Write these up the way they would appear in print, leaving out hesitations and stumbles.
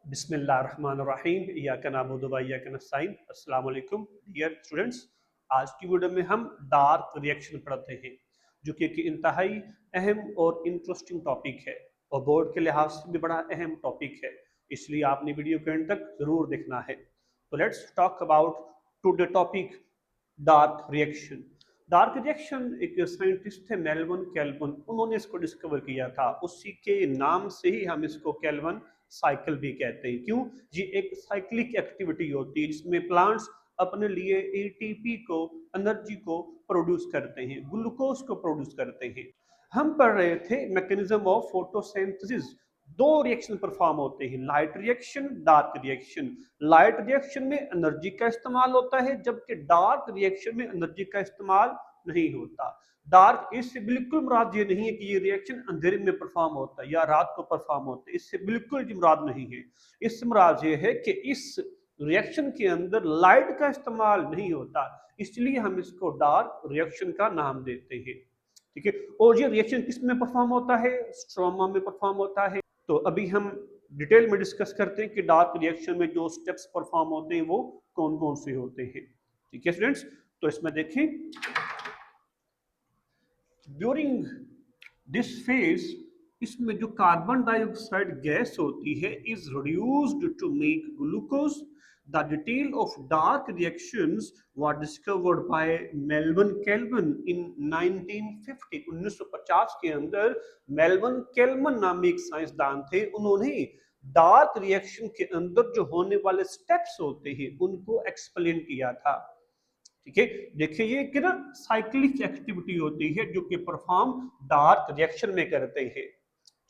बिस्मिल्लाहिर्रहमानिर्रहीम इय्याका नअबुदु व इय्याका नस्तईन। अस्सलाम वालेकुम डियर स्टूडेंट्स। आज की वीडियो में हम डार्क रिएक्शन पढ़ते हैं, जो कि एक इंतहाई अहम और इंटरेस्टिंग टॉपिक है और बोर्ड के लिहाज से भी बड़ा अहम टॉपिक है, इसलिए आपने वीडियो के एंड तक जरूर देखना है। तो let's talk about today topic, dark reaction. Dark reaction एक साइंटिस्ट थे मेल्विन केल्विन, उन्होंने इसको डिस्कवर किया था। उसी के नाम से ही हम इसको केल्विन साइकिल भी कहते हैं। क्यों? ये एक साइक्लिक एक्टिविटी होती है जिसमें प्लांट्स अपने लिए एटीपी को, एनर्जी को प्रोड्यूस करते हैं, ग्लूकोज को प्रोड्यूस करते हैं। हम पढ़ रहे थे मैकेनिज्म ऑफ फोटोसिंथेसिस। दो रिएक्शन परफॉर्म होते हैं, light reaction, dark reaction. Light reaction में एनर्जी का इस्तेमाल होता है, जबकि डार्क रिएक्शन में एनर्जी का इस्तेमाल नहीं होता। डार्क इससे बिल्कुल मुराद ये नहीं है कि ये रिएक्शन अंधेरे में परफॉर्म होता है या रात को परफॉर्म होता है, इससे बिल्कुल मुराद नहीं है। इससे मुराद ये है कि इस रिएक्शन के अंदर लाइट का इस्तेमाल नहीं होता, इसलिए हम इसको डार्क रिएक्शन का नाम देते हैं। ठीक है, और ये रिएक्शन किस में परफॉर्म होता है? स्ट्रोमा में परफॉर्म होता है। तो अभी हम डिटेल में डिस्कस करते हैं कि डार्क रिएक्शन में जो स्टेप्स परफॉर्म होते हैं वो कौन कौन से होते हैं। ठीक है स्टूडेंट्स, तो इसमें देखें, ड्यूरिंग दिस फेज इसमें जो कार्बन डाइऑक्साइड गैस होती है is reduced to make glucose. The detail of dark reactions were discovered by Melvin Calvin in 1950। 1950 के अंदर मेल्विन केल्विन नामी एक साइंसदान थे, उन्होंने डार्क रिएक्शन के अंदर जो होने वाले स्टेप्स होते हैं उनको एक्सप्लेन किया था। ठीक है, देखिए ये कि ना साइक्लिक एक्टिविटी होती है जो कि परफॉर्म डार्क रिएक्शन में करते हैं।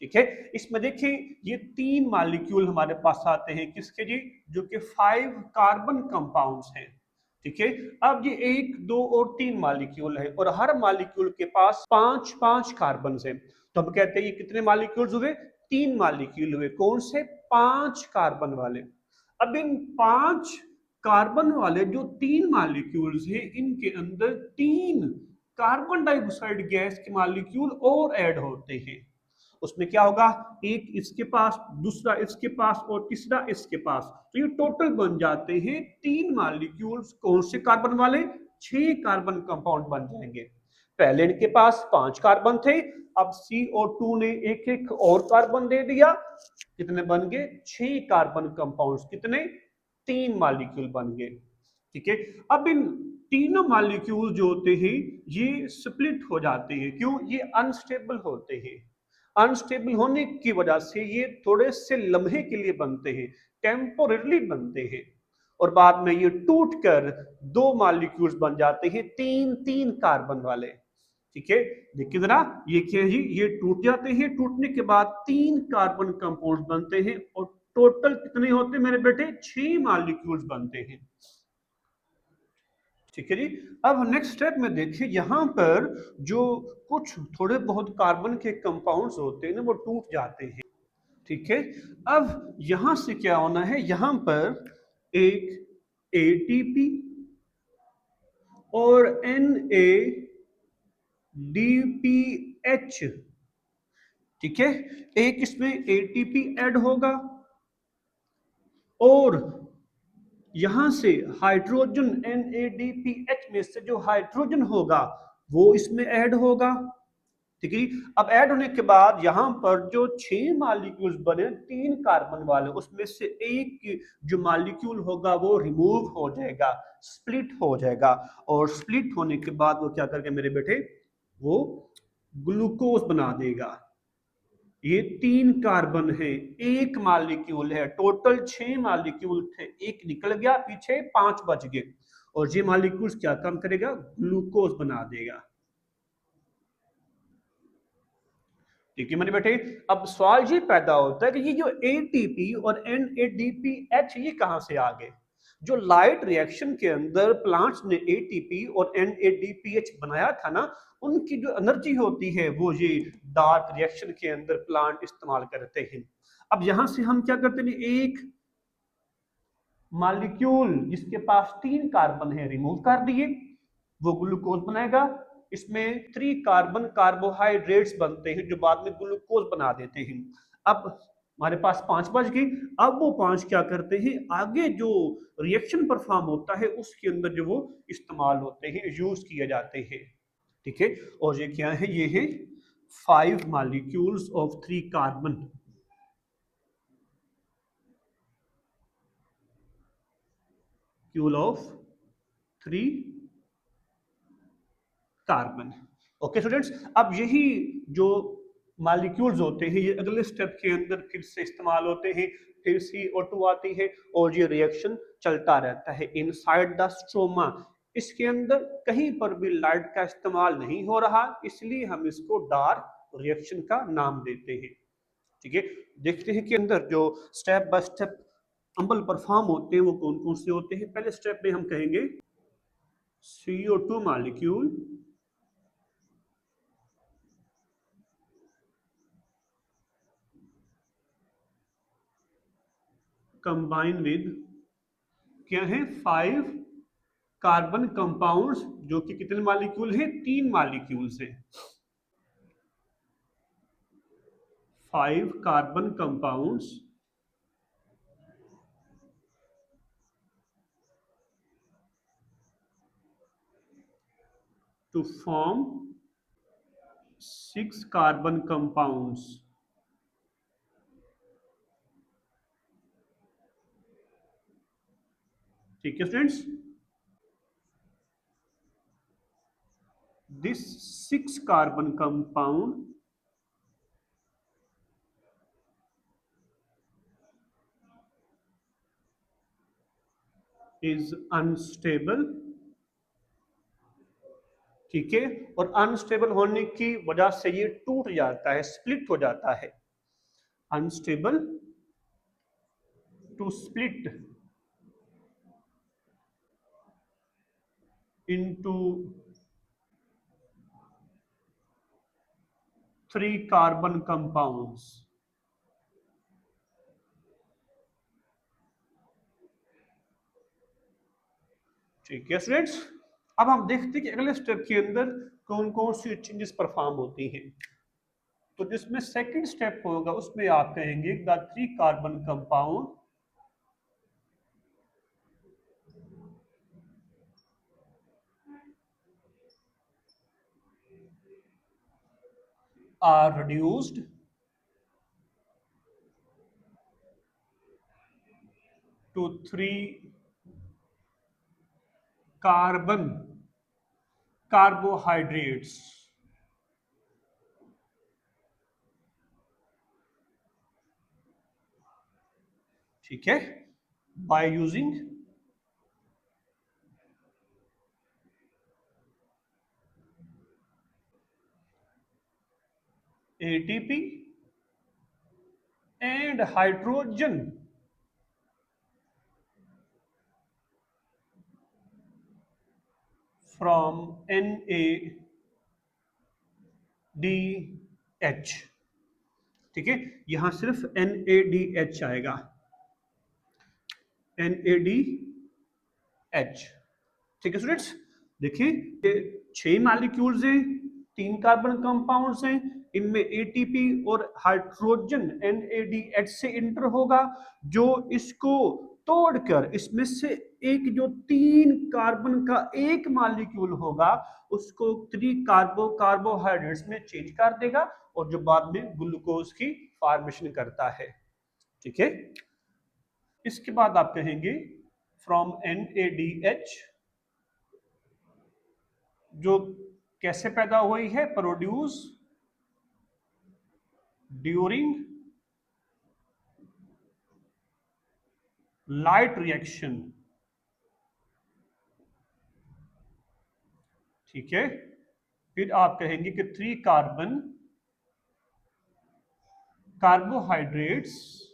ठीक है, इसमें देखिए ये तीन मॉलिक्यूल हमारे पास आते हैं, किसके जी? जो कि 5 कार्बन कंपाउंड्स हैं। ठीक है, अब ये 1, 2 और 3 मॉलिक्यूल है और हर मॉलिक्यूल के पास 5-5 कार्बन है। तो हम कहते हैं ये कितने मॉलिक्यूल्स हुए? 3 मॉलिक्यूल हुए। कौन से? 5 कार्बन वाले। अब इन 5 कार्बन वाले जो 3 मॉलिक्यूल्स हैं, इनके अंदर 3 कार्बन डाइऑक्साइड गैस के मॉलिक्यूल और ऐड होते हैं। उसमें क्या होगा? एक इसके पास, दूसरा इसके पास और तीसरा इसके पास, तो ये टोटल बन जाते हैं 3 मॉलिक्यूल्स। कौन से कार्बन वाले? 6 कार्बन कंपाउंड बन जाएंगे। पहले इनके पास 5 कार्बन थे, अब CO2 ने एक एक और कार्बन दे दिया, कितने बन गए? 6 कार्बन कंपाउंड्स। कितने? 3 मॉलिक्यूल बन गए। ठीक है, अब इन तीनों मॉलिक्यूल जो होते हैं ये स्प्लिट हो जाते हैं। क्यों? ये अनस्टेबल होते हैं। अनस्टेबल होने की वजह से ये थोड़े से लम्हे के लिए बनते हैं, टेम्पोरली बनते हैं, और बाद में ये टूटकर 2 मॉलिक्यूल्स बन जाते हैं, 3-3 कार्बन वाले। ठीक है, देखिए जरा, ये क्या है जी? ये टूट जाते हैं, टूटने के बाद 3 कार्बन कंपाउंड बनते हैं और टोटल कितने होते हैं मेरे बेटे? 6 मॉलिक्यूल्स बनते हैं। ठीक है जी। अब नेक्स्ट स्टेप में देखिए, यहां पर जो कुछ थोड़े बहुत कार्बन के कंपाउंड्स होते हैं ना, वो टूट जाते हैं। ठीक है, अब यहां से क्या होना है? यहां पर एक एटीपी और NADPH, ठीक है, एक इसमें एटीपी ऐड होगा और यहां से हाइड्रोजन NADPH में से जो हाइड्रोजन होगा वो इसमें ऐड होगा। ठीक है, अब ऐड होने के बाद यहां पर जो 6 मॉलिक्यूल्स बने 3 कार्बन वाले, उसमें से एक जो मॉलिक्यूल होगा वो रिमूव हो जाएगा, स्प्लिट हो जाएगा, और स्प्लिट होने के बाद वो क्या करके मेरे बेटे? वो ग्लूकोज बना देगा। ये 3 कार्बन है, एक मॉलिक्यूल है, टोटल 6 मॉलिक्यूल थे, एक निकल गया, पीछे 5 बच गए, और ये मॉलिक्यूल्स क्या काम करेगा? ग्लूकोज बना देगा। ठीक है मेरे बेटे, अब सवाल ये पैदा होता है कि ये जो एटीपी और NADPH ये कहां से आ गए? जो लाइट रिएक्शन के अंदर प्लांट्स ने एटीपी और NADPH बनाया था ना, उनकी जो एनर्जी होती है वो ये डार्क रिएक्शन के अंदर प्लांट इस्तेमाल करते हैं। अब यहां से हम क्या करते हैं? एक मॉलिक्यूल जिसके पास 3 कार्बन है रिमूव कर दिए, वो ग्लूकोज बनाएगा। इसमें 3 कार्बन कार्बोहाइड्रेट्स बनते हैं जो बाद में ग्लूकोज बना देते हैं। अब हमारे पास 5 बच गई। अब वो 5 क्या करते हैं, आगे जो रिएक्शन परफॉर्म होता है उसके अंदर जो वो इस्तेमाल होते हैं, यूज किए जाते हैं। ठीक है, और ये क्या है, ये है 5 molecules of 3 carbon. Kiul of 3 carbon. Okay students, अब यही जो मॉलिक्यूल्स होते हैं ये अगले स्टेप के अंदर फिर से इस्तेमाल होते हैं, फिर CO2 आती है और ये रिएक्शन चलता रहता है इनसाइड द स्ट्रोमा। इसके अंदर कहीं पर भी लाइट का इस्तेमाल नहीं हो रहा, इसलिए हम इसको डार्क रिएक्शन का नाम देते हैं। ठीक है, देखते हैं कि अंदर जो step by step Amal perform होते हैं वो कौन कौन से होते हैं। पहले स्टेप में हम कहेंगे CO2 मॉलिक्यूल कंबाइन विद क्या है 5 कार्बन कंपाउंड्स, जो कि कितने मॉलिक्यूल हैं, 3 मॉलिक्यूल्स हैं। 5 carbon compounds to form 6 carbon compounds. ठीक है students, this 6 carbon compound is unstable. ठीक है, और अनस्टेबल होने की वजह से ये टूट जाता है, स्प्लिट हो जाता है। Unstable to split into 3 carbon compounds. ठीक है स्टूडेंट्स, अब हम देखते हैं कि अगले स्टेप के अंदर कौन कौन सी चेंजेस परफॉर्म होती हैं। तो जिसमें सेकंड स्टेप होगा उसमें आप कहेंगे the 3 carbon compound are reduced to 3 carbon carbohydrates. ठीक है, by using ATP and hydrogen from NADH। ठीक है, यहां सिर्फ NADH आएगा, NADH। ठीक है स्टूडेंट्स, देखिए ये 6 मॉलिक्यूल्स हैं, 3 कार्बन कंपाउंड्स हैं, इनमें एटीपी और हाइड्रोजन NADH से इंटर होगा, जो इसको तोड़कर इसमें से एक जो 3 कार्बन का एक मॉलिक्यूल होगा उसको 3 कार्बोहाइड्रेट्स में चेंज कर देगा और जो बाद में ग्लूकोज की फॉर्मेशन करता है। ठीक है, इसके बाद आप कहेंगे फ्रॉम NADH, जो कैसे पैदा हुई है, प्रोड्यूस ड्यूरिंग लाइट रिएक्शन। ठीक है, फिर आप कहेंगे कि 3 carbon carbohydrates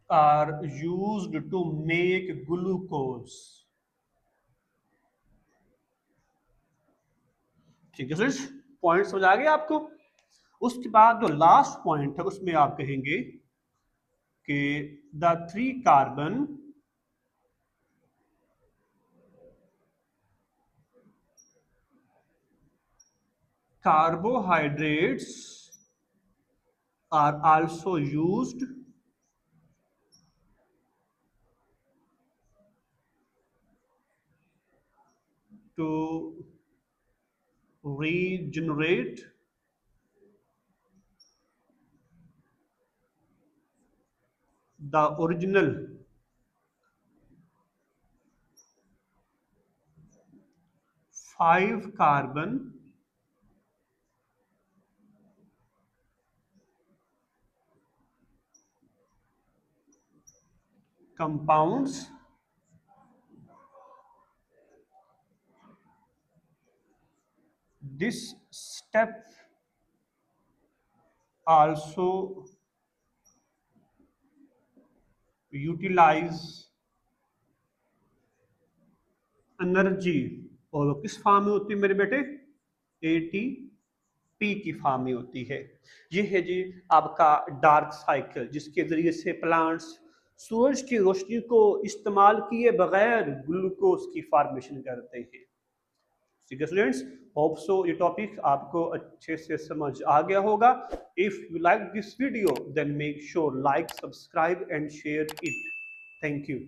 are used to make glucose. ठीक है सर, पॉइंट समझ आ गए आपको। उसके बाद जो लास्ट पॉइंट है उसमें आप कहेंगे कि the 3 carbon Carbohydrates are also used to regenerate the original 5 carbon compounds. This step also utilize energy, और वो किस फॉर्म में होती है मेरे बेटे? एटीपी की फॉर्म में होती है। ये है जी आपका डार्क साइकिल, जिसके जरिए से प्लांट्स सूरज की रोशनी को इस्तेमाल किए बगैर ग्लूकोज की फॉर्मेशन करते हैं। ठीक है स्टूडेंट्स, होप सो ये टॉपिक आपको अच्छे से समझ आ गया होगा। If you like this video then make sure like, subscribe and share it. Thank you.